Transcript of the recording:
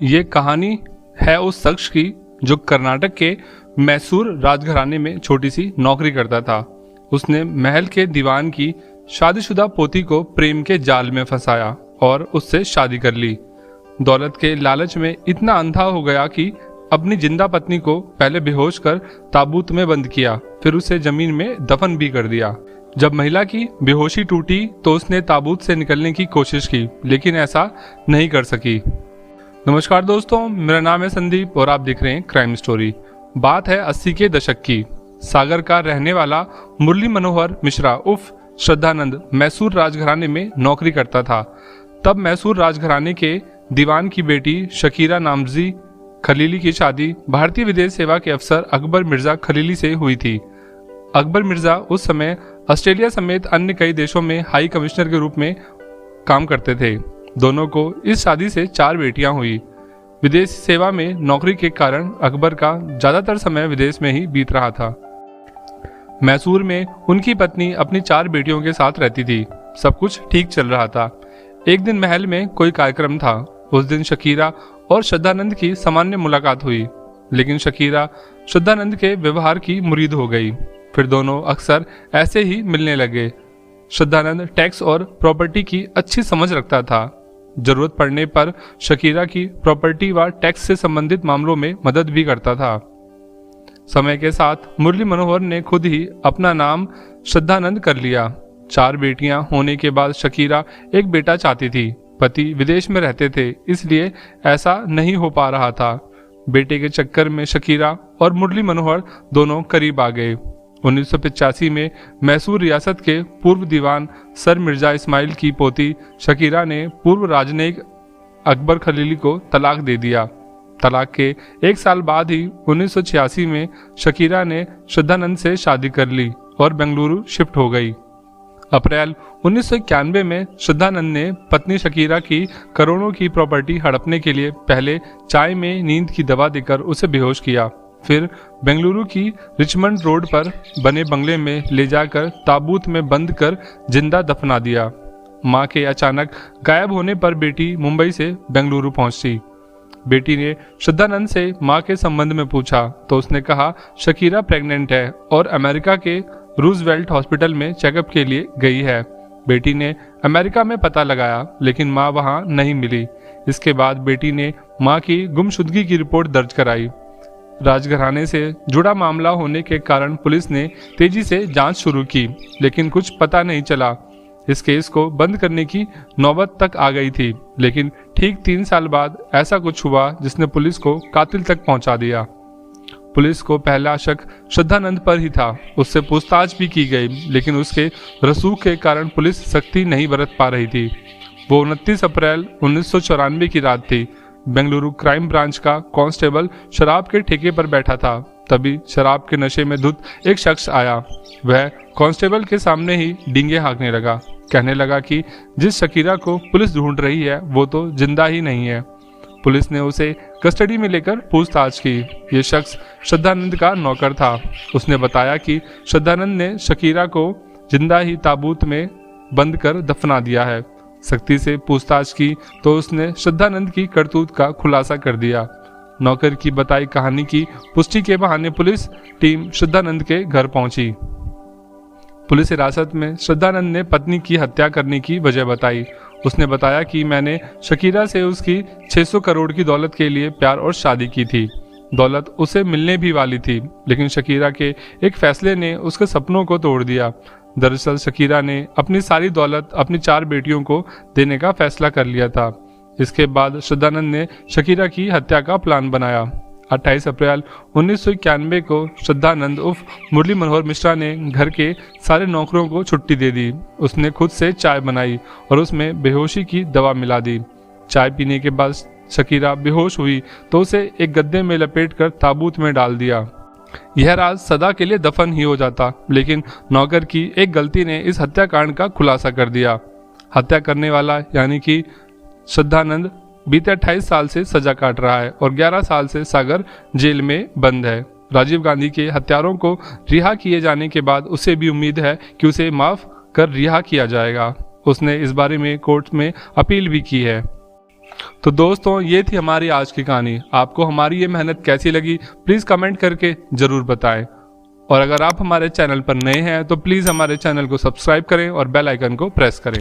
ये कहानी है उस शख्स की जो कर्नाटक के मैसूर राजघराने में छोटी सी नौकरी करता था। उसने महल के दीवान की शादीशुदा पोती को प्रेम के जाल में फंसाया और उससे शादी कर ली। दौलत के लालच में इतना अंधा हो गया कि अपनी जिंदा पत्नी को पहले बेहोश कर ताबूत में बंद किया, फिर उसे जमीन में दफन भी कर दिया। जब महिला की बेहोशी टूटी तो उसने ताबूत से निकलने की कोशिश की, लेकिन ऐसा नहीं कर सकी। नमस्कार दोस्तों, मेरा नाम है संदीप और आप देख रहे हैं क्राइम स्टोरी। बात है 80 के दशक की। सागर का रहने वाला मुरली मनोहर मिश्रा उर्फ श्रद्धानंद मैसूर राजघराने में नौकरी करता था। तब मैसूर राजघराने के दीवान की बेटी शकीरा नामजी खलीली की शादी भारतीय विदेश सेवा के अफसर अकबर मिर्जा खलीली से हुई थी। अकबर मिर्जा उस समय ऑस्ट्रेलिया समेत अन्य कई देशों में हाई कमिश्नर के रूप में काम करते थे। दोनों को इस शादी से 4 बेटियां हुई। विदेश सेवा में नौकरी के कारण अकबर का ज्यादातर समय विदेश में ही बीत रहा था। मैसूर में उनकी पत्नी अपनी 4 बेटियों के साथ रहती थी। सब कुछ ठीक चल रहा था। एक दिन महल में कोई कार्यक्रम था। उस दिन शकीरा और श्रद्धानंद की सामान्य मुलाकात हुई, लेकिन शकीरा श्रद्धानंद के व्यवहार की मुरीद हो गई। फिर दोनों अक्सर ऐसे ही मिलने लगे। श्रद्धानंद टैक्स और प्रॉपर्टी की अच्छी समझ रखता था। जरूरत पड़ने पर शकीरा की प्रॉपर्टी व टैक्स से संबंधित मामलों में मदद भी करता था। समय के साथ मुरली मनोहर ने खुद ही अपना नाम श्रद्धानंद कर लिया। 4 बेटियां होने के बाद शकीरा एक बेटा चाहती थी। पति विदेश में रहते थे, इसलिए ऐसा नहीं हो पा रहा था। बेटे के चक्कर में शकीरा और मुरली मनोहर दोनों करीब आ गए। 1985 में मैसूर रियासत के पूर्व दीवान सर मिर्जा इस्माइल की पोती शकीरा ने पूर्व राजनयिक अकबर खलीली को तलाक दे दिया। तलाक के 1 साल बाद ही 1986 में शकीरा ने श्रद्धानंद से शादी कर ली और बेंगलुरु शिफ्ट हो गई। अप्रैल 1991 में श्रद्धानंद ने पत्नी शकीरा की करोड़ों की प्रॉपर्टी हड़पने के लिए पहले चाय में नींद की दवा देकर उसे बेहोश किया। फिर बेंगलुरु की रिचमंड रोड पर बने बंगले में ले जाकर ताबूत में बंद कर जिंदा दफना दिया। मां के अचानक गायब होने पर बेटी मुंबई से बेंगलुरु पहुंची। बेटी ने श्रद्धानंद से मां के संबंध में पूछा तो उसने कहा शकीरा प्रेग्नेंट है और अमेरिका के रूजवेल्ट हॉस्पिटल में चेकअप के लिए गई है। बेटी ने अमेरिका में पता लगाया, लेकिन मां वहां नहीं मिली। इसके बाद बेटी ने मां की गुमशुदगी की रिपोर्ट दर्ज कराई। राजघराने से जुड़ा मामला होने के कारण पुलिस ने तेजी से जांच शुरू की, लेकिन कुछ पता नहीं चला। इस केस को बंद करने की नौबत तक आ गई थी, लेकिन ठीक 3 साल बाद ऐसा कुछ हुआ जिसने पुलिस को कातिल तक पहुंचा दिया। पुलिस को पहला शक श्रद्धानंद पर ही था। उससे पूछताछ भी की गई, लेकिन उसके रसूख के कारण पुलिस सख्ती नहीं बरत पा रही थी। वो 29 अप्रैल 1994 की रात थी। बेंगलुरु क्राइम ब्रांच का कांस्टेबल शराब के ठेके पर बैठा था। तभी शराब के नशे में धुत एक शख्स आया। वह कांस्टेबल के सामने ही डींगे हाँकने लगा। कहने लगा कि जिस शकीरा को पुलिस ढूंढ रही है वो तो जिंदा ही नहीं है। पुलिस ने उसे कस्टडी में लेकर पूछताछ की। ये शख्स श्रद्धानंद का नौकर था। उसने बताया कि श्रद्धानंद ने शकीरा को जिंदा ही ताबूत में बंद कर दफना दिया है। सख्ती से पूछताछ की तो उसने श्रद्धानंद की करतूत का खुलासा कर दिया। नौकर की बताई कहानी की पुष्टि के बहाने पुलिस टीम श्रद्धानंद के घर पहुंची। पुलिस हिरासत में श्रद्धानंद ने पत्नी की हत्या करने की वजह बताई। उसने बताया कि मैंने शकीरा से उसकी 600 करोड़ की दौलत के लिए प्यार और शादी की थी। दौलत उसे मिलने भी वाली थी, लेकिन शकीरा के एक फैसले ने उसके सपनों को तोड़ दिया। दरअसल शकीरा ने अपनी सारी दौलत अपनी 4 बेटियों को देने का फैसला कर लिया था। इसके बाद श्रद्धानंद ने शकीरा की हत्या का प्लान बनाया। 28 अप्रैल 1991 को श्रद्धानंद उर्फ मुरली मनोहर मिश्रा ने घर के सारे नौकरों को छुट्टी दे दी। उसने खुद से चाय बनाई और उसमें बेहोशी की दवा मिला दी। चाय पीने के बाद शकीरा बेहोश हुई तो उसे एक गद्दे में लपेटकर ताबूत में डाल दिया। यह राज सदा के लिए दफन ही हो जाता, लेकिन नौकर की एक गलती ने इस हत्याकांड का खुलासा कर दिया। हत्या करने वाला यानी कि श्रद्धानंद बीते 28 साल से सजा काट रहा है और 11 साल से सागर जेल में बंद है। राजीव गांधी के हत्यारों को रिहा किए जाने के बाद उसे भी उम्मीद है कि उसे माफ कर रिहा किया जाएगा। उसने इस बारे में कोर्ट में अपील भी की है। तो दोस्तों ये थी हमारी आज की कहानी। आपको हमारी ये मेहनत कैसी लगी प्लीज़ कमेंट करके ज़रूर बताएं। और अगर आप हमारे चैनल पर नए हैं तो प्लीज़ हमारे चैनल को सब्सक्राइब करें और बेल आइकन को प्रेस करें।